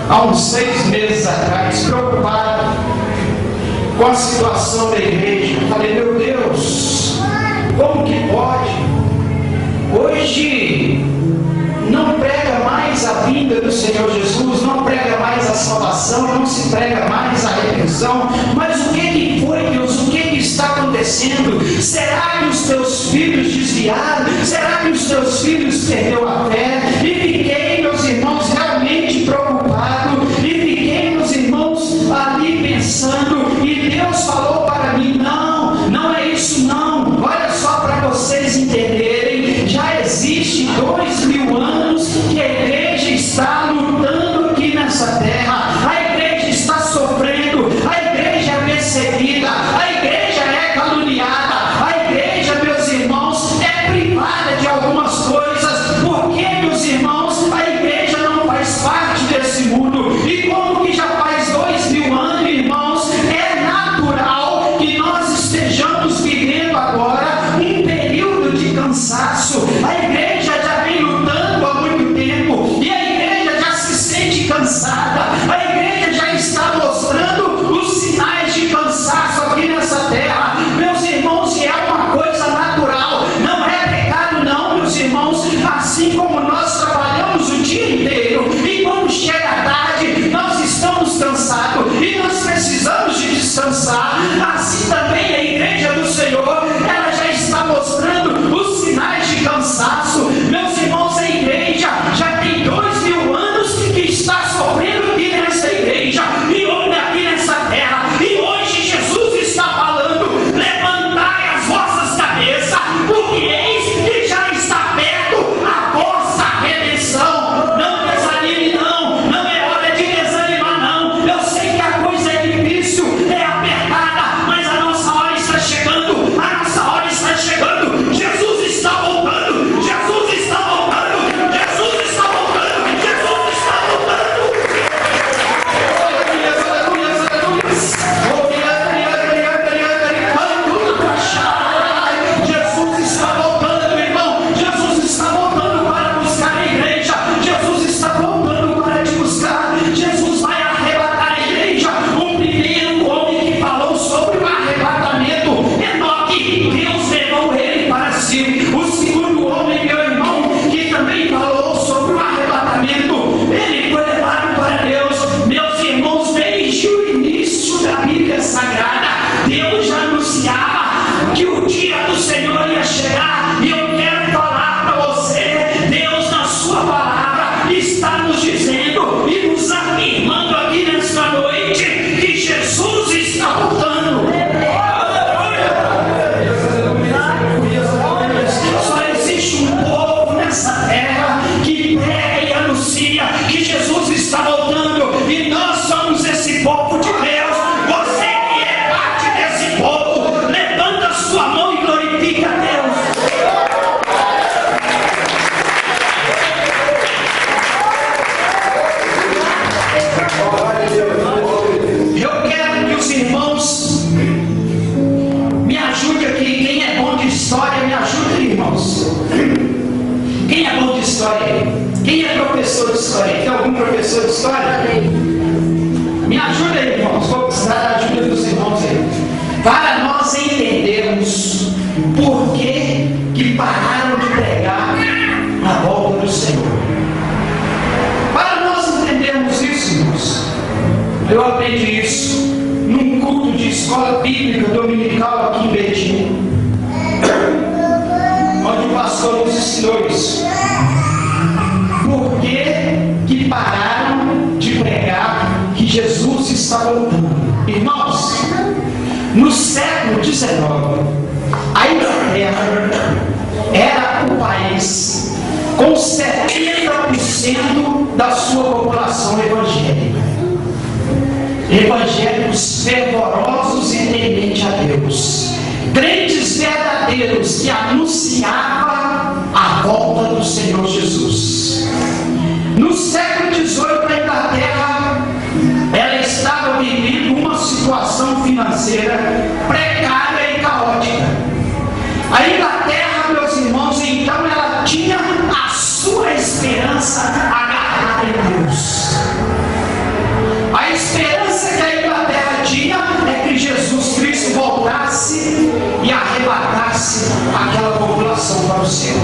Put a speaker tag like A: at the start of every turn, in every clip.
A: Há uns 6 meses atrás, preocupado com a situação da igreja. Falei, meu Deus, como que pode? Hoje não prega mais a vinda do Senhor Jesus, não prega mais a salvação, não se prega mais a redenção. Mas o que foi, Deus? O que está acontecendo? Será que os teus filhos desviaram? Será que os teus filhos perderam a fé? E fiquei, meus irmãos, realmente preocupado, e fiquei, meus irmãos, ali pensando, e Deus falou para mim, não é isso não. Olha só, para vocês entenderem, já existe 2000 anos que a igreja está lutando aqui nessa terra, a igreja está sofrendo, a igreja é perseguida, a igreja é caluniada, a igreja, meus irmãos, é privada de algumas coisas, porque, meus irmãos, a igreja não faz parte desse mundo. E como que já faz 2000 anos, irmãos, é natural que nós estejamos vivendo agora um período de cansaço. A igreja já vem lutando há muito tempo e a igreja já se sente cansada, a igreja já está mostrando os sinais de cansaço aqui nessa terra, meus irmãos, e é uma coisa natural, não é pecado não, meus irmãos. Assim como nós trabalhamos o dia inteiro e quando chega a tarde nós estamos cansados e nós precisamos de descansar, assim também a igreja do Senhor, ela já está mostrando os sinais de cansaço. Meus irmãos, a igreja já tem 2000 anos que está sofrendo aqui nessa igreja e aqui nessa terra, e hoje Jesus está falando, levantai as vossas cabeças, porque eis que já está perto a vossa redenção. Não desanime não é hora de desanimar não. Eu sei que a coisa é difícil, é apertada, mas a nossa hora está chegando, Jesus está voltando, Jesus está voltando, Jesus está voltando, Jesus está voltando. Jesus está voltando, meu irmão. Jesus está voltando para buscar a igreja. Jesus está voltando para te buscar. Jesus vai arrebatar a igreja. O primeiro homem que falou sobre o arrebatamento, Enoque, Deus levou ele para si. O segundo homem, meu irmão, que também falou sobre o arrebatamento, ele foi levado para Deus. Meus irmãos, desde o início da Bíblia Sagrada, Deus já anunciava que o dia do Senhor ia chegar. E eu quero falar para você, Deus na sua palavra está nos dizendo e nos afirmando aqui nesta noite que Jesus está voltando. Só existe um povo nessa terra que prega e anuncia que Jesus está voltando, e nós somos esse povo de Deus. Você que é parte desse povo, levanta a sua mão e glorifica a Deus. Eu quero que os irmãos me ajudem aqui. Quem é bom de história, me ajuda, irmãos. Quem é bom de história? Quem é professor de história? Tem algum professor de história? Me ajuda aí, irmãos. Vou precisar da ajuda dos irmãos aí, para nós entendermos por que pararam de pregar a volta do Senhor. Para nós entendermos isso, irmãos, eu aprendi isso num culto de escola bíblica dominical aqui em Betim, onde o pastor nos ensinou isso. Por que pararam de pregar que Jesus está voltando? Irmãos, no século XIX, a Inglaterra era o país com 70% da sua população evangélica. Evangélicos fervorosos e tementes a Deus, crentes verdadeiros mensageiros que anunciavam a volta do Senhor Jesus. No século XVIII, a Inglaterra, ela estava vivendo uma situação financeira precária e caótica. A Inglaterra, meus irmãos, então ela tinha a sua esperança agarrada em Deus. A esperança que a Inglaterra tinha é que Jesus Cristo voltasse e arrebatasse aquela população para o céu.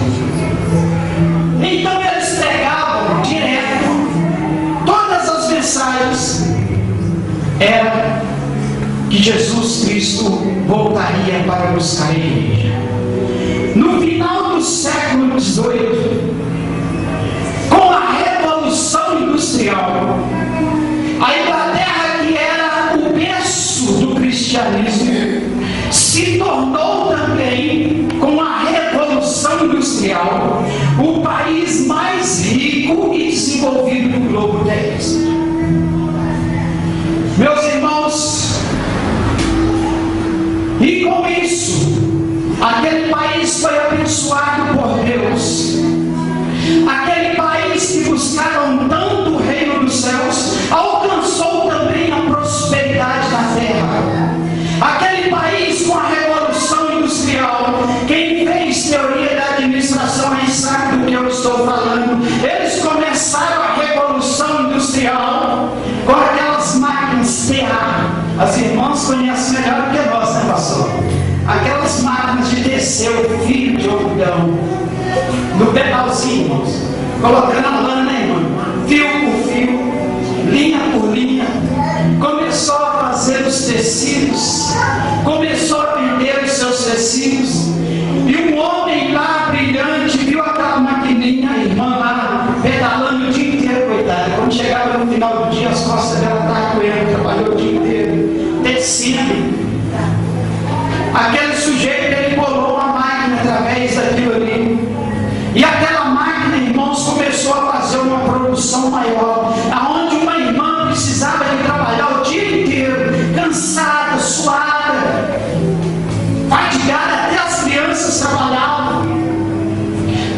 A: Então eles pregavam direto, todas as mensagens era que Jesus Cristo voltaria para buscar a igreja. No final do século XVIII, com a Revolução Industrial, a Inglaterra, que era o berço do cristianismo, se tornou também, com a Revolução Industrial, o país mais rico e desenvolvido do globo terrestre. Meus irmãos, e com isso, aquele país foi abençoado por Deus. Aquele país que buscaram tanto o reino dos céus, alcançou também a prosperidade na terra. Aquele país com a Revolução Industrial, quem fez teoria da administração aí sabe do que eu estou falando. Eles começaram a Revolução Industrial com aquelas máquinas TA. As irmãs conhecem melhor do que nós, né, pastor? Aquelas máquinas de descer o fio de algodão no pedalzinho, irmãos, colocando a lana, irmão, fio por fio, linha por linha. Começou a fazer os tecidos, começou a vender os seus tecidos, e um homem lá brilhante viu aquela maquininha, a irmã lá pedalando o dia inteiro, coitada. Quando chegava no final do dia, as costas dela estavam doendo, trabalhou o dia inteiro tecido. Aquele sujeito, ele bolou uma máquina através daquilo ali, e aquela máquina, irmãos, começou a fazer uma produção maior, aonde uma irmã precisava de trabalhar o dia inteiro, cansada, suada, fatigada, até as crianças trabalhavam.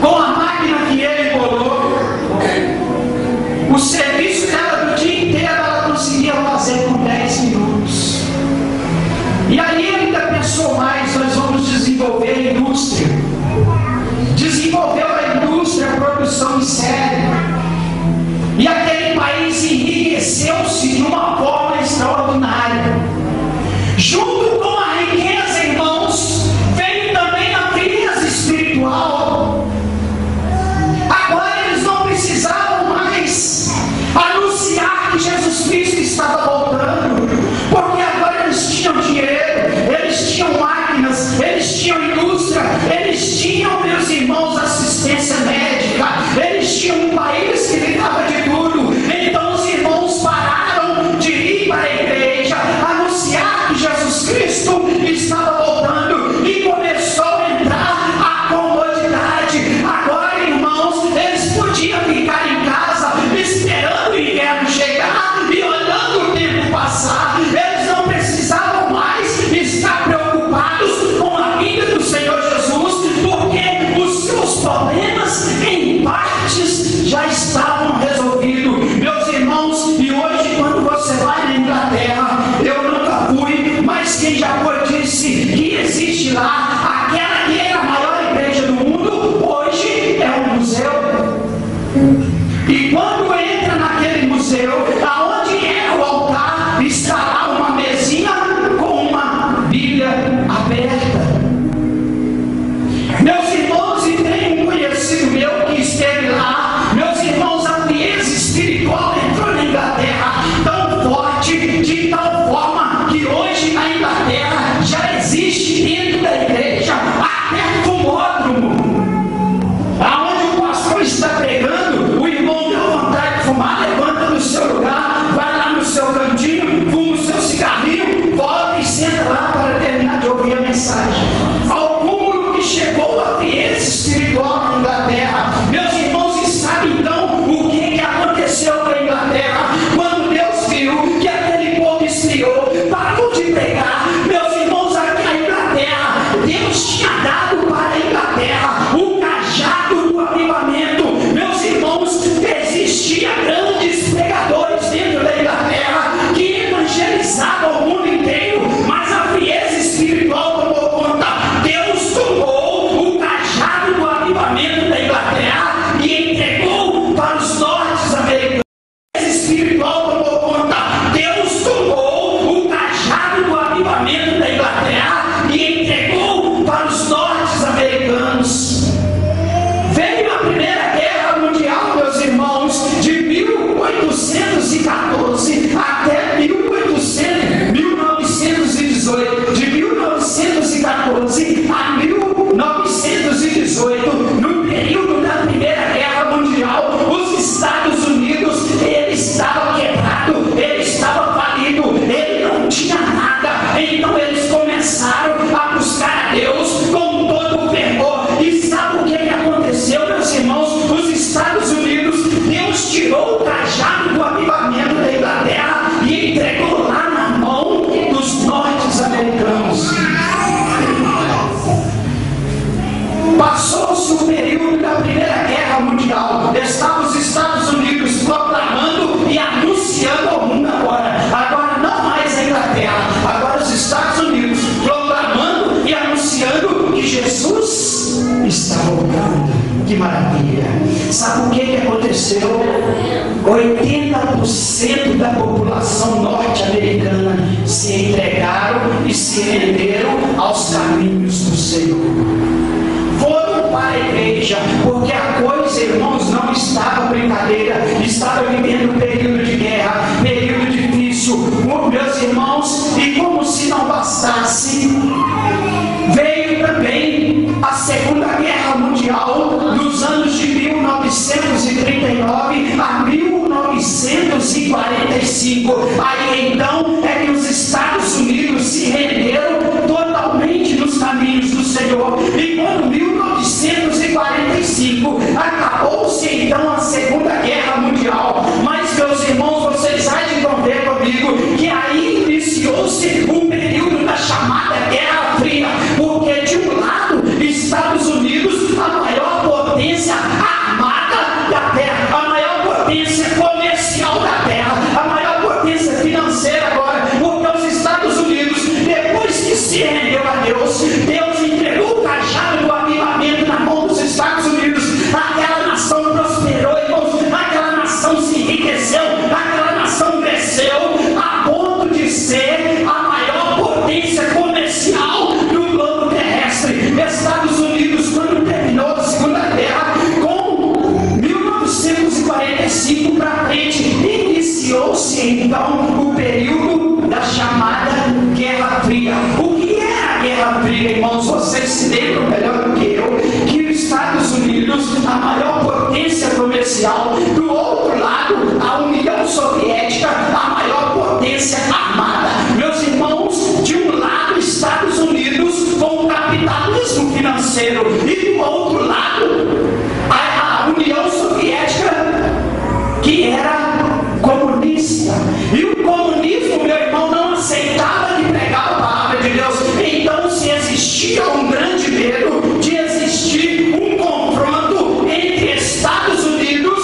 A: Com a máquina que ele bolou, o serviço dela do dia inteiro ela conseguia fazer com 10 minutos. E aí ele ainda pensou mais: nós vamos desenvolver a indústria. Desenvolveu a indústria, a produção em série. E aquele país enriqueceu-se de uma forma extraordinária. Junto com a riqueza, irmãos, veio também a riqueza espiritual. Agora eles não precisavam mais anunciar que Jesus Cristo estava voltando, porque agora eles tinham dinheiro, eles tinham máquinas, eles tinham indústria, eles tinham, meus irmãos, assistência médica, eles tinham um país que lhe dava de tudo. Então os irmãos pararam de ir para a igreja, anunciar que Jesus Cristo estava voltando, e começou a entrar a comodidade. Agora, irmãos, eles podiam ficar em casa esperando o inverno chegar e olhando o tempo passar. Eles não precisavam mais estar preocupados com a vinda do Senhor Jesus, porque os seus problemas, em partes, já estavam resolvidos. Meus irmãos, e hoje, quando você vai na Inglaterra, eu nunca fui, mas quem já foi disse que existe lá aquela que é a maior igreja do mundo. Hoje é um museu. E quando entra naquele museu, aonde é o altar, está lá uma mesinha com uma Bíblia aberta. Meus irmãos, e tem um conhecido meu que esteve lá. Meus irmãos, a frieza espiritual entrou na Inglaterra tão forte, de tal forma que hoje na Inglaterra já existe dentro da igreja até fumódromo. Aonde o pastor está pregando, o irmão deu vontade da Inglaterra e entregou para os norte-americanos. Espiritual tomou conta. Deus tomou o cajado do avivamento da Inglaterra e entregou para os norte-americanos. Veio a Primeira Guerra Mundial, meus irmãos, de 1814 até 1918. De 1914 a 1918, no período da Primeira Guerra Mundial, os Estados Unidos, ele estava quebrado, ele estava falido, ele não tinha nada. Então eles começaram a buscar a Deus com todo o fervor. E sabe o que aconteceu, meus irmãos? Os Estados Unidos, Deus tirou o cajado do avivamento da Inglaterra e entregou lá na mão dos norte-americanos. Passou-se o período da Primeira Guerra Mundial. Estavam os Estados Unidos proclamando e anunciando ao mundo agora não mais a Inglaterra, agora os Estados Unidos proclamando e anunciando que Jesus está voltando. Que maravilha! Sabe o que aconteceu? 80% da população norte-americana se entregaram e se renderam aos caminhos do Senhor. Foram para a igreja, porque a coisa, irmãos, não estava brincadeira, estava vivendo um período de guerra, período difícil, meus irmãos, e como se não bastasse, veio também a Segunda Guerra Mundial, dos anos de 1939 a 1945. Aí então é que os Estados Unidos se renderam totalmente nos caminhos do Senhor. E quando 1945 acabou-se então a Segunda Guerra Mundial. Mas, meus irmãos, vocês há de ver comigo que aí iniciou-se o período da chamada Guerra Fria, porque de um lado, Estados Unidos, a maior potência armada da Terra, a maior potência comercial da Terra, a maior potência financeira agora, porque os Estados Unidos, depois que se rendeu a Deus, Deus entregou o cajado do avivamento na mão dos Estados Unidos. Aquela nação prosperou, irmãos, aquela nação se enriqueceu, aquela nação cresceu a ponto de ser a maior potência comercial do globo terrestre. Estados Unidos, quando terminou a Segunda Guerra, com 1945 para frente, iniciou-se então o período da chamada Guerra Fria. O que era a Guerra Fria, irmãos? Vocês se lembram melhor do que eu que os Estados Unidos, a maior potência comercial, do outro lado, a União Soviética, a maior potência armada. Meus irmãos, de um lado, Estados Unidos com o capitalismo financeiro, e do outro lado, a União Soviética, que era comunista. E o comunismo, meu irmão, não aceitava de pregar a palavra de Deus. Então se existia um grande medo de existir um confronto entre Estados Unidos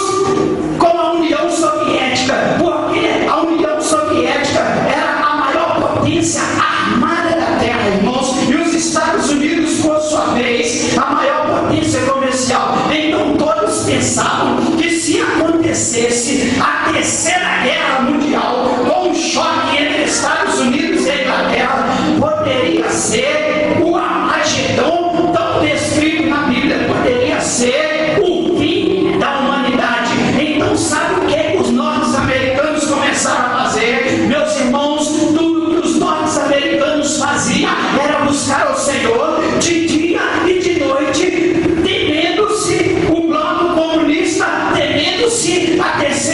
A: com a União Soviética, porque a União Soviética era a maior potência armada da Terra, irmãos, e os Estados Unidos, por sua vez, a maior potência comercial. Então todos pensavam que se acontecesse a Terceira Guerra Mundial, com um choque entre Estados Unidos e Inglaterra, poderia ser o Armagedon tão descrito na Bíblia, poderia ser o fim da humanidade. Então sabe o que os norte-americanos começaram a fazer? Meus irmãos, tudo que os norte-americanos faziam era buscar ao Senhor de dia e de noite, temendo-se o bloco comunista, temendo-se a Terceira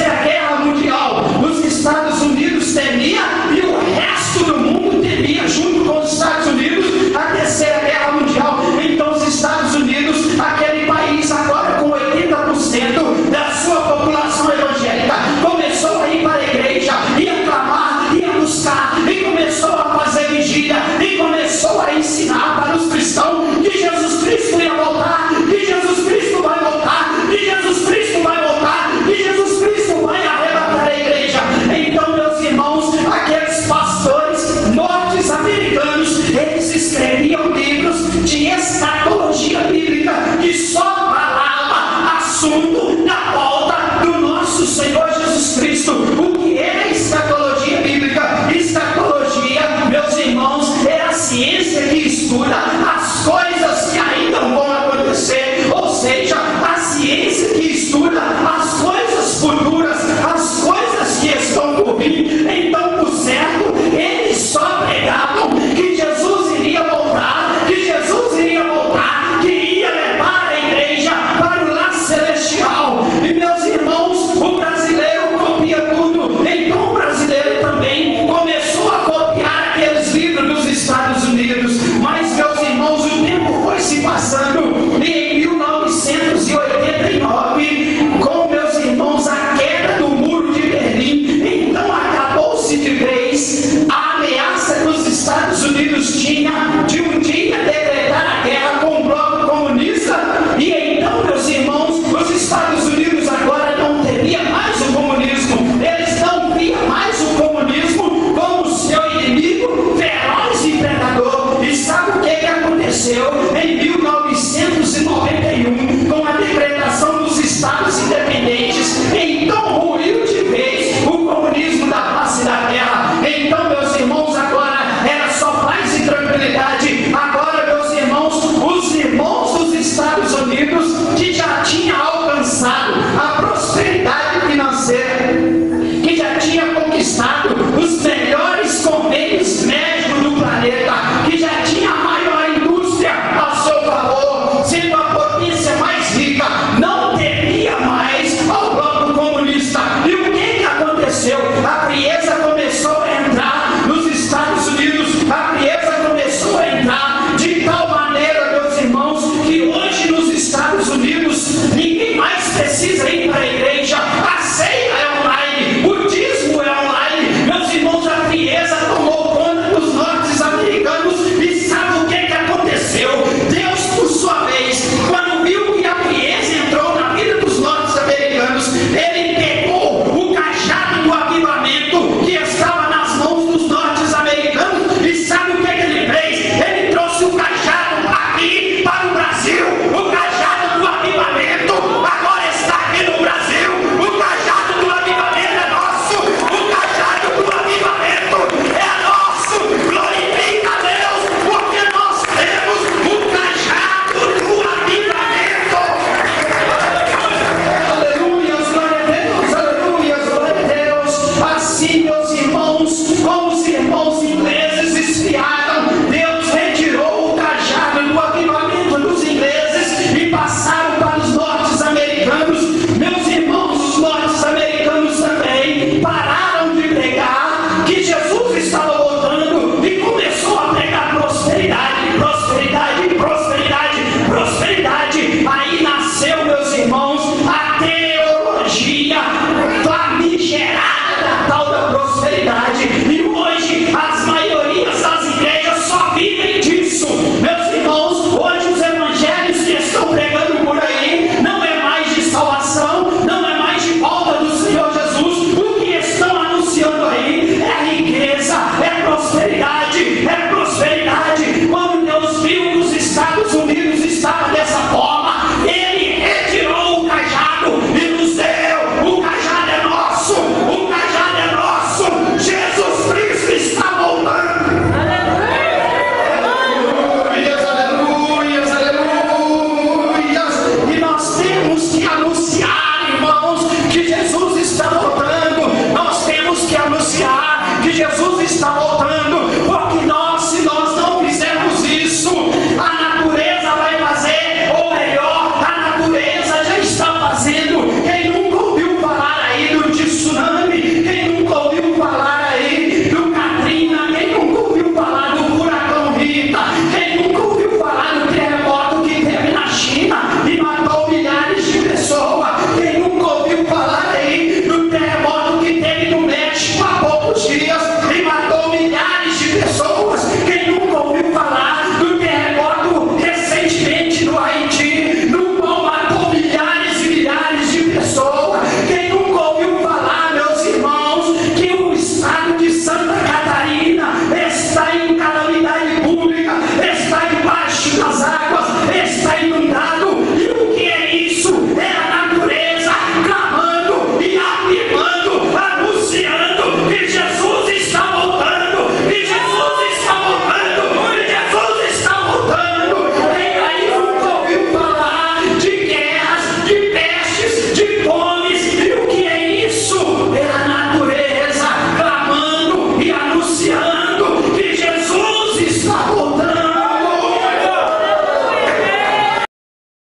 A: assunto da volta do nosso Senhor Jesus Cristo. O que é a escatologia bíblica? Escatologia, meus irmãos, é a ciência que estuda as coisas que ainda vão acontecer, ou seja, a ciência que estuda as coisas futuras, as coisas que estão por vir. Então, por certo, eles só pregavam que Jesus iria voltar, que Jesus iria voltar, que ia levar a igreja para o lar celestial. E, meus irmãos, o brasileiro copia tudo. Então, o brasileiro também começou a copiar aqueles livros dos Estados Unidos. Mas, meus irmãos, o tempo foi se passando e em 1989, com, meus irmãos, a queda do muro de Berlim, então acabou-se de vez a ameaça que os Estados Unidos tinham de um dia decretar a guerra com o bloco comunista. E então, meus irmãos, os Estados Unidos agora não teriam mais o comunismo. Eles não viam mais o comunismo como seu inimigo feroz e predador. E sabe o que aconteceu em 1991 com a decretação dos Estados independentes? Então ruiu de vez o comunismo da face da terra. Então, meus irmãos, agora era só paz e tranquilidade. Agora, meus irmãos, os irmãos dos Estados Unidos que já tinham alcançado